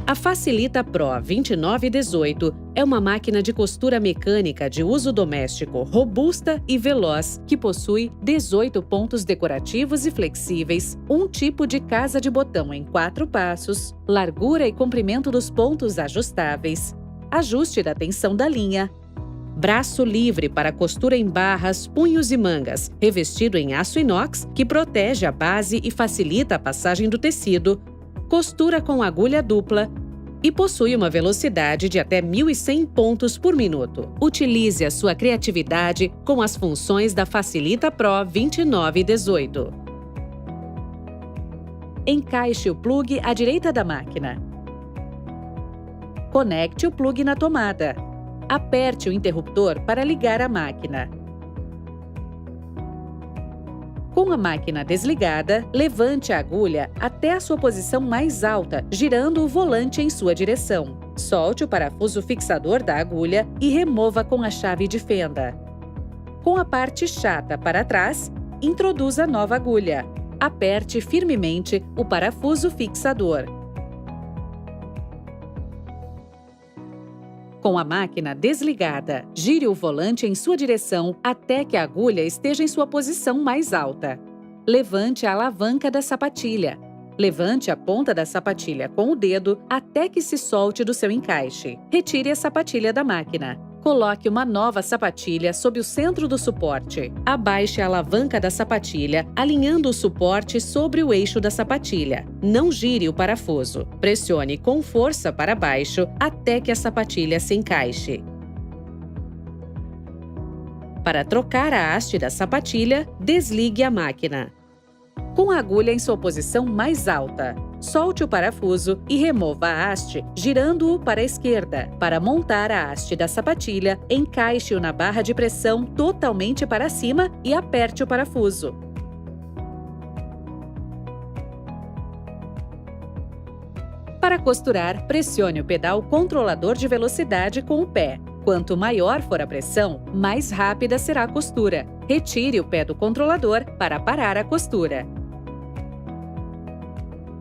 A Facilita Pro 2918 é uma máquina de costura mecânica de uso doméstico robusta e veloz que possui 18 pontos decorativos e flexíveis, um tipo de casa de botão em 4 passos, largura e comprimento dos pontos ajustáveis, ajuste da tensão da linha, braço livre para costura em barras, punhos e mangas, revestido em aço inox que protege a base e facilita a passagem do tecido, costura com agulha dupla e possui uma velocidade de até 1.100 pontos por minuto. Utilize a sua criatividade com as funções da Facilita Pro 2918. Encaixe o plugue à direita da máquina. Conecte o plugue na tomada. Aperte o interruptor para ligar a máquina. Com a máquina desligada, levante a agulha até a sua posição mais alta, girando o volante em sua direção. Solte o parafuso fixador da agulha e remova com a chave de fenda. Com a parte chata para trás, introduza a nova agulha. Aperte firmemente o parafuso fixador. Com a máquina desligada, gire o volante em sua direção até que a agulha esteja em sua posição mais alta. Levante a alavanca da sapatilha. Levante a ponta da sapatilha com o dedo até que se solte do seu encaixe. Retire a sapatilha da máquina. Coloque uma nova sapatilha sob o centro do suporte. Abaixe a alavanca da sapatilha, alinhando o suporte sobre o eixo da sapatilha. Não gire o parafuso. Pressione com força para baixo até que a sapatilha se encaixe. Para trocar a haste da sapatilha, desligue a máquina. Com a agulha em sua posição mais alta, solte o parafuso e remova a haste, girando-o para a esquerda. Para montar a haste da sapatilha, encaixe-o na barra de pressão totalmente para cima e aperte o parafuso. Para costurar, pressione o pedal controlador de velocidade com o pé. Quanto maior for a pressão, mais rápida será a costura. Retire o pé do controlador para parar a costura.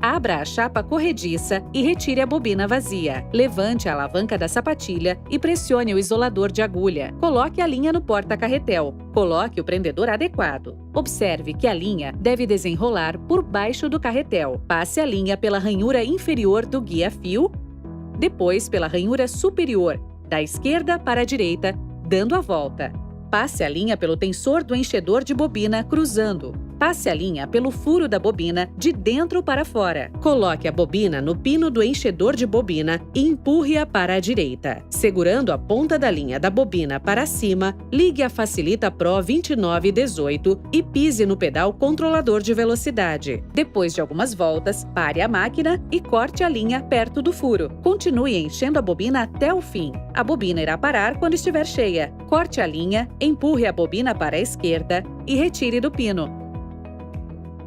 Abra a chapa corrediça e retire a bobina vazia. Levante a alavanca da sapatilha e pressione o isolador de agulha. Coloque a linha no porta-carretel. Coloque o prendedor adequado. Observe que a linha deve desenrolar por baixo do carretel. Passe a linha pela ranhura inferior do guia-fio, depois pela ranhura superior, da esquerda para a direita, dando a volta. Passe a linha pelo tensor do enchedor de bobina, cruzando. Passe a linha pelo furo da bobina de dentro para fora. Coloque a bobina no pino do enchedor de bobina e empurre-a para a direita. Segurando a ponta da linha da bobina para cima, ligue a Facilita Pro 2918 e pise no pedal controlador de velocidade. Depois de algumas voltas, pare a máquina e corte a linha perto do furo. Continue enchendo a bobina até o fim. A bobina irá parar quando estiver cheia. Corte a linha, empurre a bobina para a esquerda e retire do pino.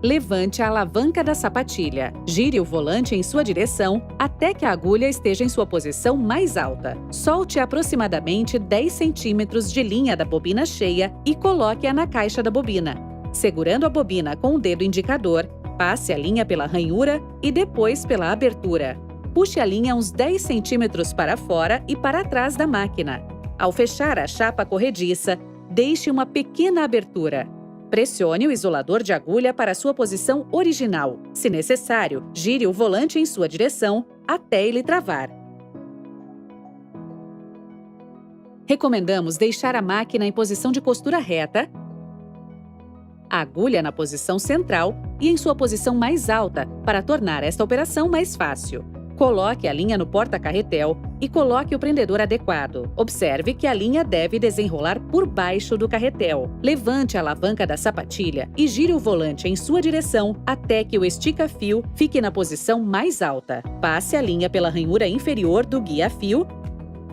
Levante a alavanca da sapatilha. Gire o volante em sua direção até que a agulha esteja em sua posição mais alta. Solte aproximadamente 10 centímetros de linha da bobina cheia e coloque-a na caixa da bobina. Segurando a bobina com o dedo indicador, passe a linha pela ranhura e depois pela abertura. Puxe a linha uns 10 centímetros para fora e para trás da máquina. Ao fechar a chapa corrediça, deixe uma pequena abertura. Pressione o isolador de agulha para sua posição original. Se necessário, gire o volante em sua direção até ele travar. Recomendamos deixar a máquina em posição de costura reta, a agulha na posição central e em sua posição mais alta para tornar esta operação mais fácil. Coloque a linha no porta-carretel e coloque o prendedor adequado. Observe que a linha deve desenrolar por baixo do carretel. Levante a alavanca da sapatilha e gire o volante em sua direção até que o estica-fio fique na posição mais alta. Passe a linha pela ranhura inferior do guia-fio,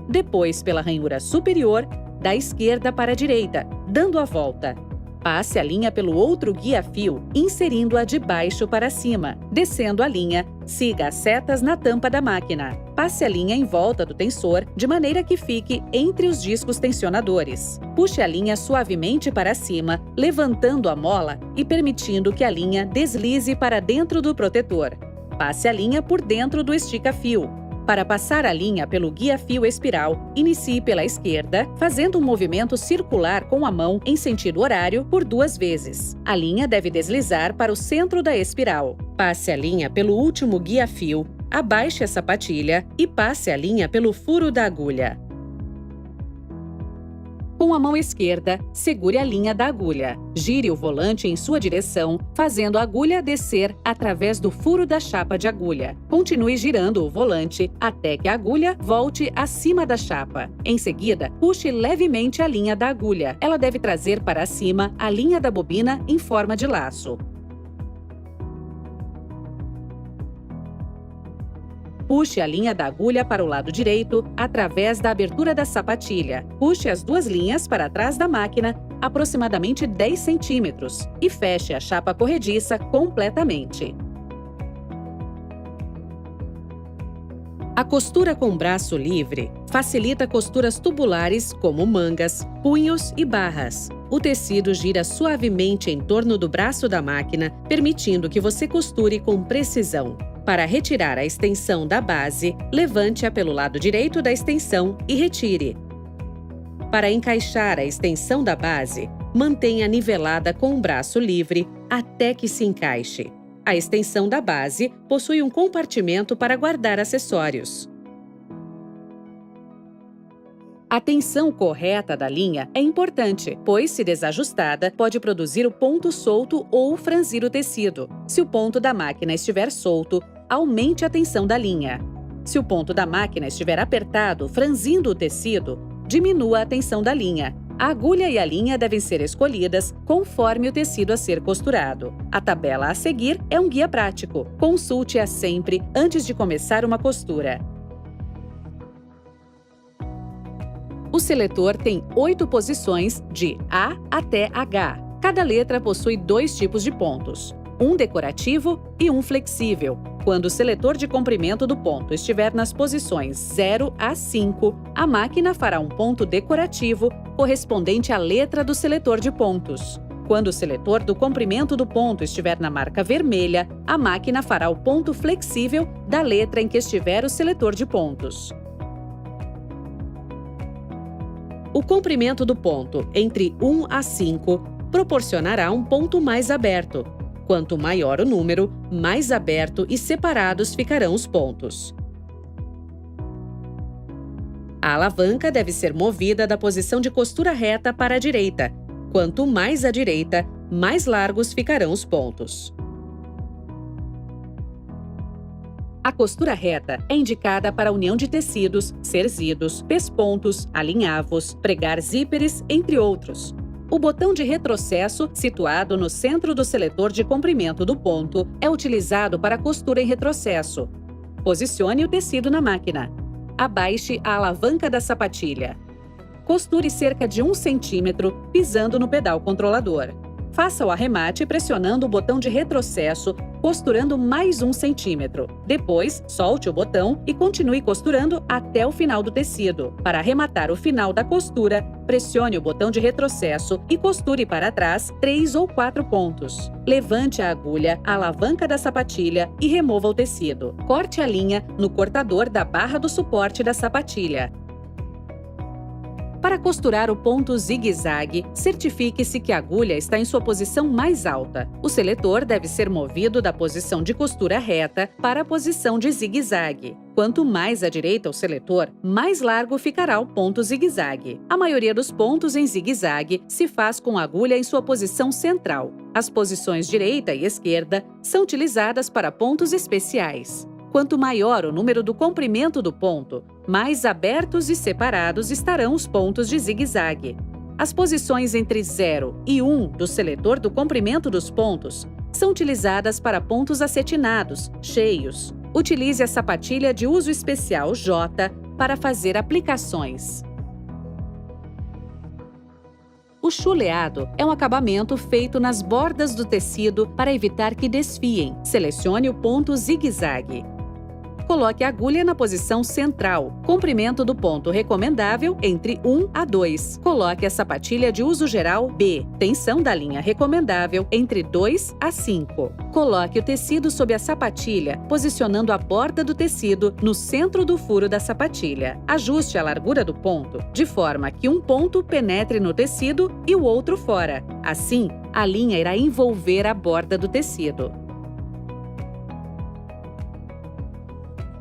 depois pela ranhura superior, da esquerda para a direita, dando a volta. Passe a linha pelo outro guia-fio, inserindo-a de baixo para cima. Descendo a linha, siga as setas na tampa da máquina. Passe a linha em volta do tensor, de maneira que fique entre os discos tensionadores. Puxe a linha suavemente para cima, levantando a mola e permitindo que a linha deslize para dentro do protetor. Passe a linha por dentro do estica-fio. Para passar a linha pelo guia-fio espiral, inicie pela esquerda, fazendo um movimento circular com a mão em sentido horário por 2 vezes. A linha deve deslizar para o centro da espiral. Passe a linha pelo último guia-fio, abaixe a sapatilha e passe a linha pelo furo da agulha. Com a mão esquerda, segure a linha da agulha. Gire o volante em sua direção, fazendo a agulha descer através do furo da chapa de agulha. Continue girando o volante até que a agulha volte acima da chapa. Em seguida, puxe levemente a linha da agulha. Ela deve trazer para cima a linha da bobina em forma de laço. Puxe a linha da agulha para o lado direito, através da abertura da sapatilha. Puxe as 2 linhas para trás da máquina, aproximadamente 10 centímetros, e feche a chapa corrediça completamente. A costura com braço livre facilita costuras tubulares como mangas, punhos e barras. O tecido gira suavemente em torno do braço da máquina, permitindo que você costure com precisão. Para retirar a extensão da base, levante-a pelo lado direito da extensão e retire. Para encaixar a extensão da base, mantenha nivelada com o braço livre até que se encaixe. A extensão da base possui um compartimento para guardar acessórios. A tensão correta da linha é importante, pois, se desajustada, pode produzir o ponto solto ou franzir o tecido. Se o ponto da máquina estiver solto, aumente a tensão da linha. Se o ponto da máquina estiver apertado, franzindo o tecido, diminua a tensão da linha. A agulha e a linha devem ser escolhidas conforme o tecido a ser costurado. A tabela a seguir é um guia prático. Consulte-a sempre antes de começar uma costura. O seletor tem 8 posições de A até H. Cada letra possui 2 tipos de pontos, um decorativo e um flexível. Quando o seletor de comprimento do ponto estiver nas posições 0 a 5, a máquina fará um ponto decorativo correspondente à letra do seletor de pontos. Quando o seletor do comprimento do ponto estiver na marca vermelha, a máquina fará o ponto flexível da letra em que estiver o seletor de pontos. O comprimento do ponto entre 1 a 5 proporcionará um ponto mais aberto. Quanto maior o número, mais aberto e separados ficarão os pontos. A alavanca deve ser movida da posição de costura reta para a direita. Quanto mais à direita, mais largos ficarão os pontos. A costura reta é indicada para a união de tecidos, cerzidos, pespontos, alinhavos, pregar zíperes, entre outros. O botão de retrocesso, situado no centro do seletor de comprimento do ponto, é utilizado para a costura em retrocesso. Posicione o tecido na máquina. Abaixe a alavanca da sapatilha. Costure cerca de 1 centímetro, pisando no pedal controlador. Faça o arremate pressionando o botão de retrocesso, costurando mais 1 centímetro. Depois, solte o botão e continue costurando até o final do tecido. Para arrematar o final da costura, pressione o botão de retrocesso e costure para trás 3 ou 4 pontos. Levante a agulha, a alavanca da sapatilha e remova o tecido. Corte a linha no cortador da barra do suporte da sapatilha. Para costurar o ponto zigue-zague, certifique-se que a agulha está em sua posição mais alta. O seletor deve ser movido da posição de costura reta para a posição de zigue-zague. Quanto mais à direita o seletor, mais largo ficará o ponto zigue-zague. A maioria dos pontos em zigue-zague se faz com a agulha em sua posição central. As posições direita e esquerda são utilizadas para pontos especiais. Quanto maior o número do comprimento do ponto, mais abertos e separados estarão os pontos de zigue-zague. As posições entre 0 e 1 do seletor do comprimento dos pontos são utilizadas para pontos acetinados, cheios. Utilize a sapatilha de uso especial J para fazer aplicações. O chuleado é um acabamento feito nas bordas do tecido para evitar que desfiem. Selecione o ponto zigue-zague. Coloque a agulha na posição central. Comprimento do ponto recomendável entre 1 a 2. Coloque a sapatilha de uso geral B. Tensão da linha recomendável entre 2 a 5. Coloque o tecido sob a sapatilha, posicionando a borda do tecido no centro do furo da sapatilha. Ajuste a largura do ponto, de forma que um ponto penetre no tecido e o outro fora. Assim, a linha irá envolver a borda do tecido.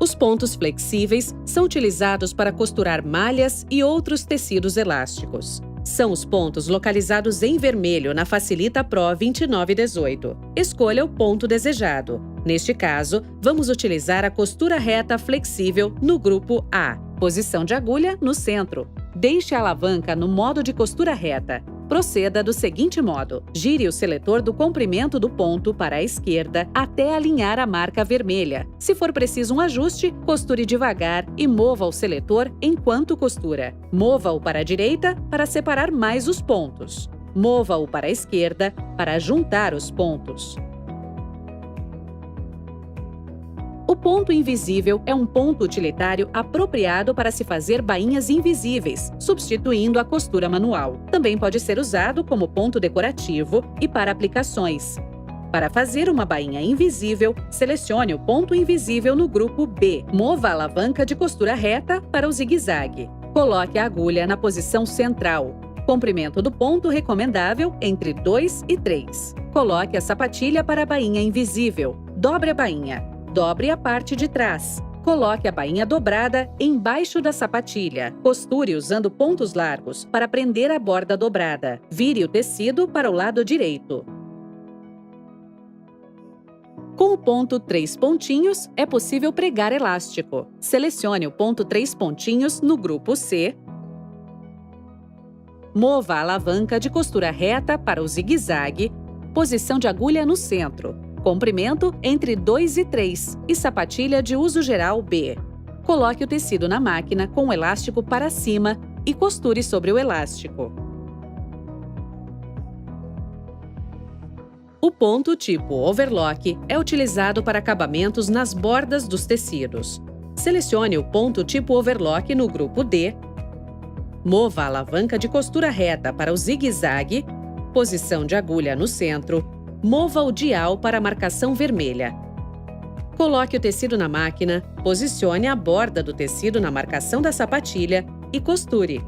Os pontos flexíveis são utilizados para costurar malhas e outros tecidos elásticos. São os pontos localizados em vermelho na Facilita Pro 2918. Escolha o ponto desejado. Neste caso, vamos utilizar a costura reta flexível no grupo A. Posição de agulha no centro. Deixe a alavanca no modo de costura reta. Proceda do seguinte modo: gire o seletor do comprimento do ponto para a esquerda até alinhar a marca vermelha. Se for preciso um ajuste, costure devagar e mova o seletor enquanto costura. Mova-o para a direita para separar mais os pontos. Mova-o para a esquerda para juntar os pontos. O ponto invisível é um ponto utilitário apropriado para se fazer bainhas invisíveis, substituindo a costura manual. Também pode ser usado como ponto decorativo e para aplicações. Para fazer uma bainha invisível, selecione o ponto invisível no grupo B. Mova a alavanca de costura reta para o zigue-zague. Coloque a agulha na posição central. Comprimento do ponto recomendável entre 2 e 3. Coloque a sapatilha para a bainha invisível. Dobre a bainha. Dobre a parte de trás. Coloque a bainha dobrada embaixo da sapatilha. Costure usando pontos largos para prender a borda dobrada. Vire o tecido para o lado direito. Com o ponto 3 pontinhos, é possível pregar elástico. Selecione o ponto 3 pontinhos no grupo C. Mova a alavanca de costura reta para o zigue-zague. Posição de agulha no centro. Comprimento entre 2 e 3 e sapatilha de uso geral B. Coloque o tecido na máquina com o elástico para cima e costure sobre o elástico. O ponto tipo overlock é utilizado para acabamentos nas bordas dos tecidos. Selecione o ponto tipo overlock no grupo D. Mova a alavanca de costura reta para o zigue-zague. Posição de agulha no centro. Mova o dial para a marcação vermelha. Coloque o tecido na máquina, posicione a borda do tecido na marcação da sapatilha e costure.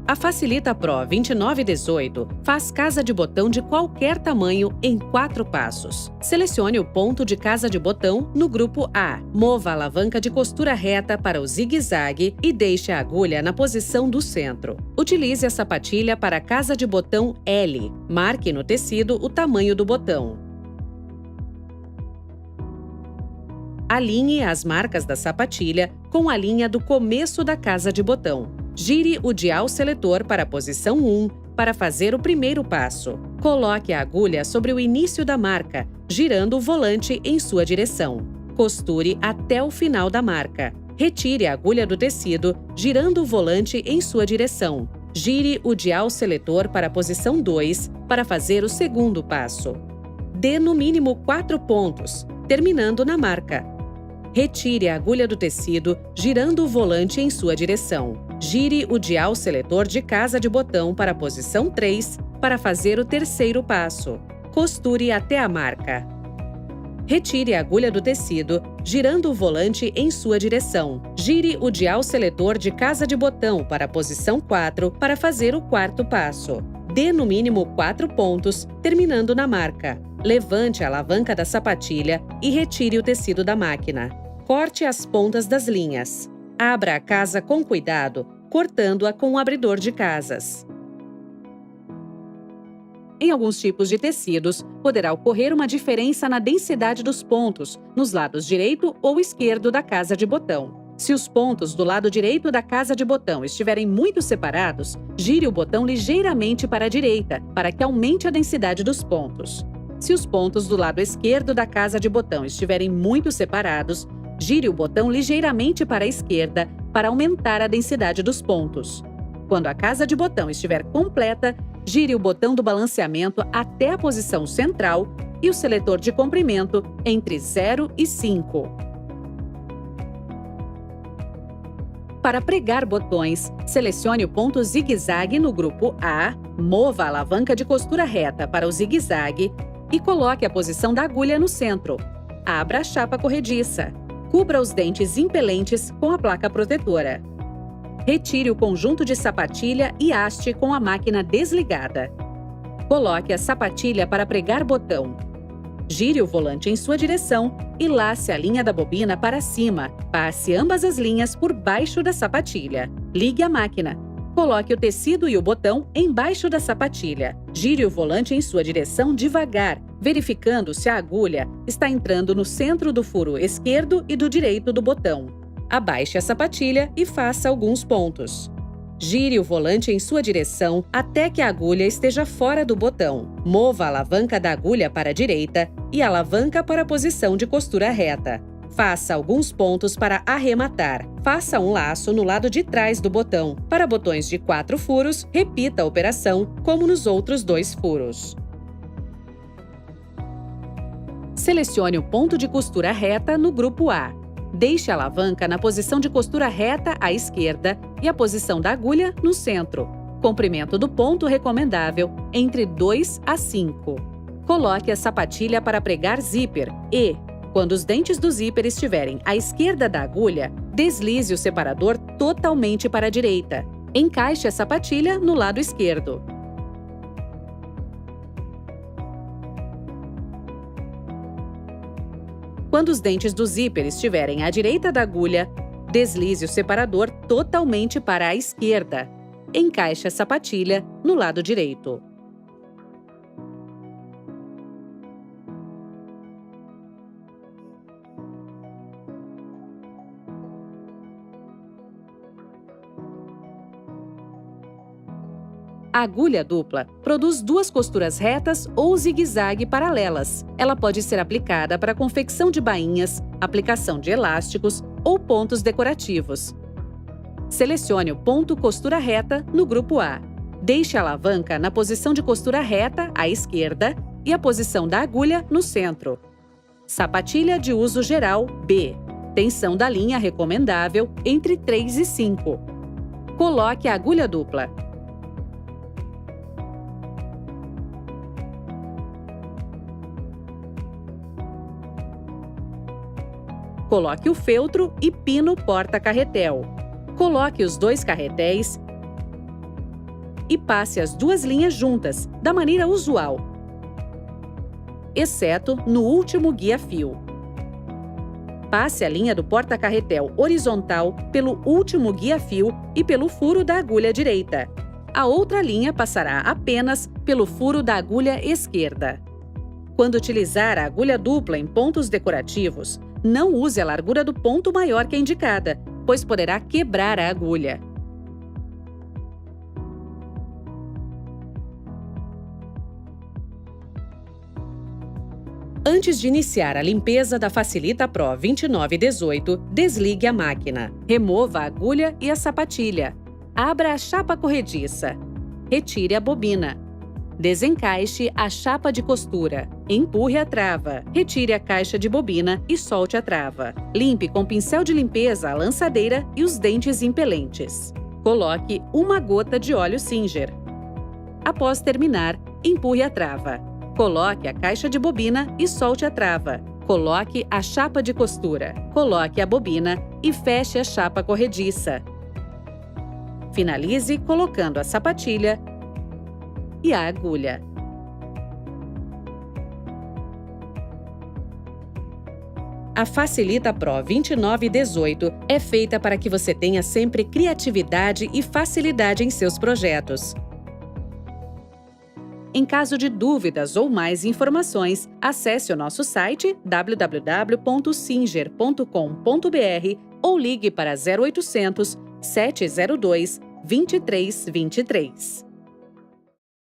A Facilita Pro 2918 faz casa de botão de qualquer tamanho em 4 passos. Selecione o ponto de casa de botão no grupo A. Mova a alavanca de costura reta para o zigue-zague e deixe a agulha na posição do centro. Utilize a sapatilha para a casa de botão L. Marque no tecido o tamanho do botão. Alinhe as marcas da sapatilha com a linha do começo da casa de botão. Gire o dial seletor para a posição 1 para fazer o primeiro passo. Coloque a agulha sobre o início da marca, girando o volante em sua direção. Costure até o final da marca. Retire a agulha do tecido, girando o volante em sua direção. Gire o dial seletor para a posição 2 para fazer o segundo passo. Dê no mínimo 4 pontos, terminando na marca. Retire a agulha do tecido, girando o volante em sua direção. Gire o dial seletor de casa de botão para a posição 3 para fazer o terceiro passo. Costure até a marca. Retire a agulha do tecido, girando o volante em sua direção. Gire o dial seletor de casa de botão para a posição 4 para fazer o quarto passo. Dê no mínimo 4 pontos, terminando na marca. Levante a alavanca da sapatilha e retire o tecido da máquina. Corte as pontas das linhas. Abra a casa com cuidado, cortando-a com um abridor de casas. Em alguns tipos de tecidos, poderá ocorrer uma diferença na densidade dos pontos, nos lados direito ou esquerdo da casa de botão. Se os pontos do lado direito da casa de botão estiverem muito separados, gire o botão ligeiramente para a direita, para que aumente a densidade dos pontos. Se os pontos do lado esquerdo da casa de botão estiverem muito separados, gire o botão ligeiramente para a esquerda para aumentar a densidade dos pontos. Quando a casa de botão estiver completa, Gire o botão do balanceamento até a posição central e o seletor de comprimento entre 0 e 5. Para pregar botões, selecione o ponto zigue-zague no grupo A, mova a alavanca de costura reta para o zigue-zague e coloque a posição da agulha no centro. Abra a chapa corrediça. Cubra os dentes impelentes com a placa protetora. Retire o conjunto de sapatilha e haste com a máquina desligada. Coloque a sapatilha para pregar botão. Gire o volante em sua direção e lace a linha da bobina para cima. Passe ambas as linhas por baixo da sapatilha. Ligue a máquina. Coloque o tecido e o botão embaixo da sapatilha. Gire o volante em sua direção devagar, verificando se a agulha está entrando no centro do furo esquerdo e do direito do botão. Abaixe a sapatilha e faça alguns pontos. Gire o volante em sua direção até que a agulha esteja fora do botão. Mova a alavanca da agulha para a direita e a alavanca para a posição de costura reta. Faça alguns pontos para arrematar. Faça um laço no lado de trás do botão. Para botões de 4 furos, repita a operação como nos outros 2 furos. Selecione o ponto de costura reta no grupo A. Deixe a alavanca na posição de costura reta à esquerda e a posição da agulha no centro. Comprimento do ponto recomendável entre 2 a 5. Coloque a sapatilha para pregar zíper e, quando os dentes do zíper estiverem à esquerda da agulha, deslize o separador totalmente para a direita. Encaixe a sapatilha no lado esquerdo. Quando os dentes do zíper estiverem à direita da agulha, deslize o separador totalmente para a esquerda. Encaixe a sapatilha no lado direito. A agulha dupla produz 2 costuras retas ou zigue-zague paralelas. Ela pode ser aplicada para confecção de bainhas, aplicação de elásticos ou pontos decorativos. Selecione o ponto costura reta no grupo A. Deixe a alavanca na posição de costura reta à esquerda e a posição da agulha no centro. Sapatilha de uso geral B. Tensão da linha recomendável entre 3 e 5. Coloque a agulha dupla. Coloque o feltro e pino porta-carretel. Coloque os 2 carretéis e passe as 2 linhas juntas, da maneira usual, exceto no último guia-fio. Passe a linha do porta-carretel horizontal pelo último guia-fio e pelo furo da agulha direita. A outra linha passará apenas pelo furo da agulha esquerda. Quando utilizar a agulha dupla em pontos decorativos, não use a largura do ponto maior que a indicada, pois poderá quebrar a agulha. Antes de iniciar a limpeza da Facilita Pro 2918, desligue a máquina. Remova a agulha e a sapatilha. Abra a chapa corrediça. Retire a bobina. Desencaixe a chapa de costura. Empurre a trava. Retire a caixa de bobina e solte a trava. Limpe com pincel de limpeza a lançadeira e os dentes impelentes. Coloque 1 gota de óleo Singer. Após terminar, empurre a trava. Coloque a caixa de bobina e solte a trava. Coloque a chapa de costura. Coloque a bobina e feche a chapa corrediça. Finalize colocando a sapatilha e a agulha. A Facilita Pro 2918 é feita para que você tenha sempre criatividade e facilidade em seus projetos. Em caso de dúvidas ou mais informações, acesse o nosso site www.singer.com.br ou ligue para 0800 702 2323.